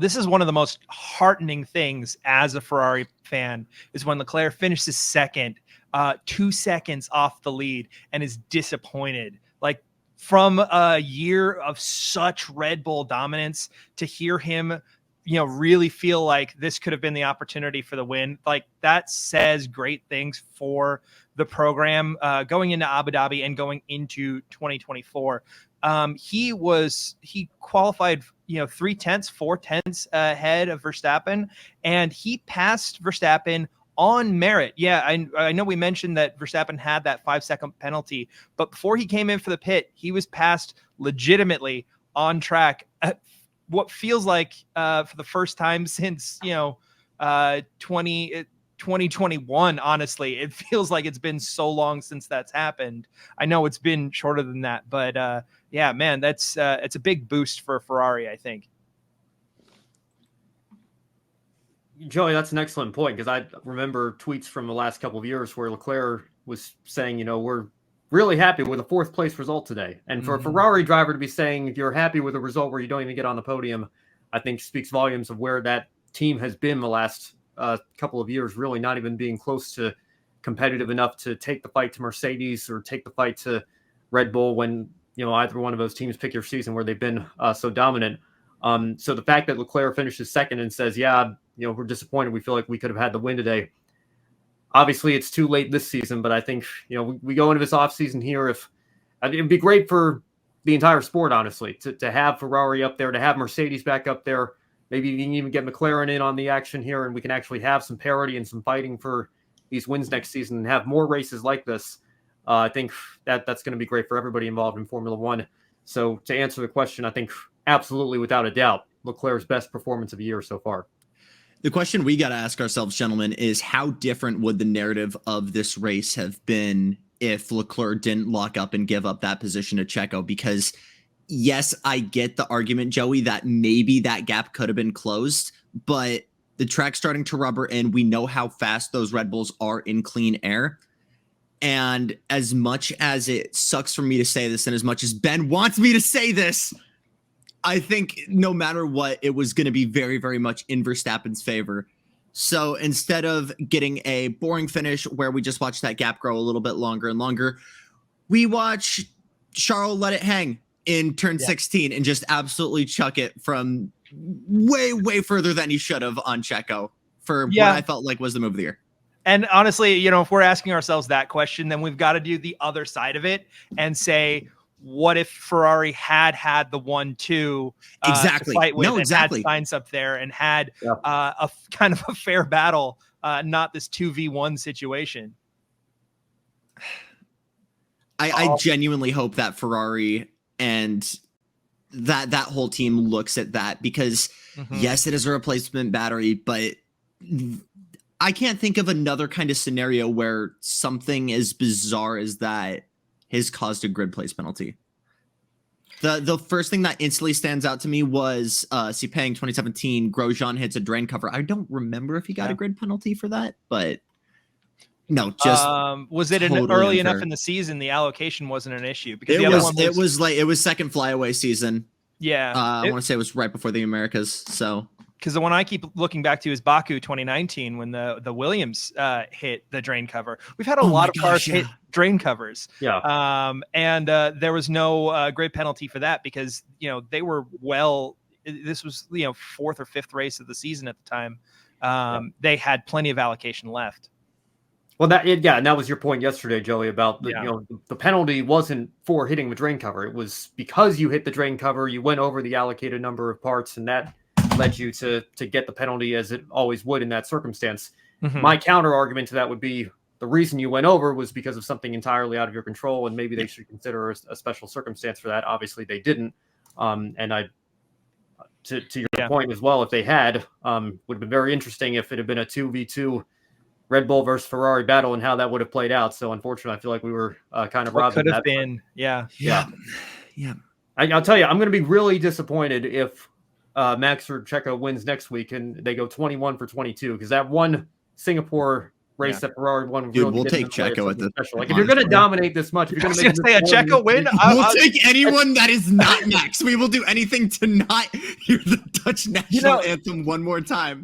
this is one of the most heartening things as a Ferrari fan is when Leclerc finishes second, 2 seconds off the lead and is disappointed. Like from a year of such Red Bull dominance to hear him, really feel like this could have been the opportunity for the win. Like that says great things for the program going into Abu Dhabi and going into 2024. He qualified, 0.3 ahead of Verstappen, and he passed Verstappen on merit. Yeah, I know we mentioned that Verstappen had that 5-second penalty, but before he came in for the pit, he was passed legitimately on track at what feels like for the first time since 2021. Honestly, it feels like it's been so long since that's happened. I know it's been shorter than that, but yeah, man, that's it's a big boost for Ferrari, I think. Joey, that's an excellent point, because I remember tweets from the last couple of years where Leclerc was saying, we're really happy with a 4th place result today. And for a Ferrari driver to be saying, if you're happy with a result where you don't even get on the podium, I think speaks volumes of where that team has been the last couple of years, really not even being close to competitive enough to take the fight to Mercedes or take the fight to Red Bull when, either one of those teams pick your season where they've been so dominant. So the fact that Leclerc finishes second and says, we're disappointed, we feel like we could have had the win today. Obviously, it's too late this season, but I think, we go into this offseason here. It'd be great for the entire sport, honestly, to have Ferrari up there, to have Mercedes back up there. Maybe you can even get McLaren in on the action here, and we can actually have some parity and some fighting for these wins next season and have more races like this. I think that's going to be great for everybody involved in Formula One. So to answer the question, I think absolutely, without a doubt, Leclerc's best performance of the year so far. The question we got to ask ourselves, gentlemen, is how different would the narrative of this race have been if Leclerc didn't lock up and give up that position to Checo? Because yes, I get the argument, Joey, that maybe that gap could have been closed, but the track's starting to rubber in. We know how fast those Red Bulls are in clean air. And as much as it sucks for me to say this, and as much as Ben wants me to say this, I think no matter what, it was going to be very, very much in Verstappen's favor. So instead of getting a boring finish where we just watch that gap grow a little bit longer and longer, we watch Charles let it hang in turn 16 and just absolutely chuck it from way, way further than he should have on Checo for what I felt like was the move of the year. And honestly, if we're asking ourselves that question, then we've got to do the other side of it and say, what if Ferrari had the 1-2 exactly to fight with, exactly. and had Sainz up there and had a kind of a fair battle, not this 2v1 situation? I genuinely hope that Ferrari and that whole team looks at that, because yes, it is a replacement battery, but I can't think of another kind of scenario where something as bizarre as that has caused a grid place penalty. The first thing that instantly stands out to me was Sepang 2017, Grosjean hits a drain cover. I don't remember if he got a grid penalty for that, but no, just was it totally early unfair. enough in the season the allocation wasn't an issue? Because it was second flyaway season. Yeah. I want to say it was right before the Americas, so because the one I keep looking back to is Baku 2019 when the Williams hit the drain cover. We've had a lot of cars hit drain covers. Yeah. And there was no grid penalty for that because, they were this was, 4th or 5th race of the season at the time. They had plenty of allocation left. Well, and that was your point yesterday, Joey, about the penalty wasn't for hitting the drain cover. It was because you hit the drain cover, you went over the allocated number of parts, and that led you to get the penalty, as it always would in that circumstance. My counter argument to that would be the reason you went over was because of something entirely out of your control, and maybe they should consider a special circumstance for that. Obviously, they didn't. And to your point as well, if they had, would have been very interesting if it had been a 2v2 Red Bull versus Ferrari battle and how that would have played out. So unfortunately, I feel like we were kind of robbed of that. Could have been, yeah. I'll tell you, I'm going to be really disappointed if Max or Checo wins next week and they go 21 for 22, because that one Singapore race Yeah. that Ferrari won. Dude, really we'll did take in a way of Checo at something the- special. Like if you're going to dominate this much, if you're I going was to make gonna say a Checo win. We'll take anyone that is not Max. We will do anything to not hear the Dutch national anthem one more time.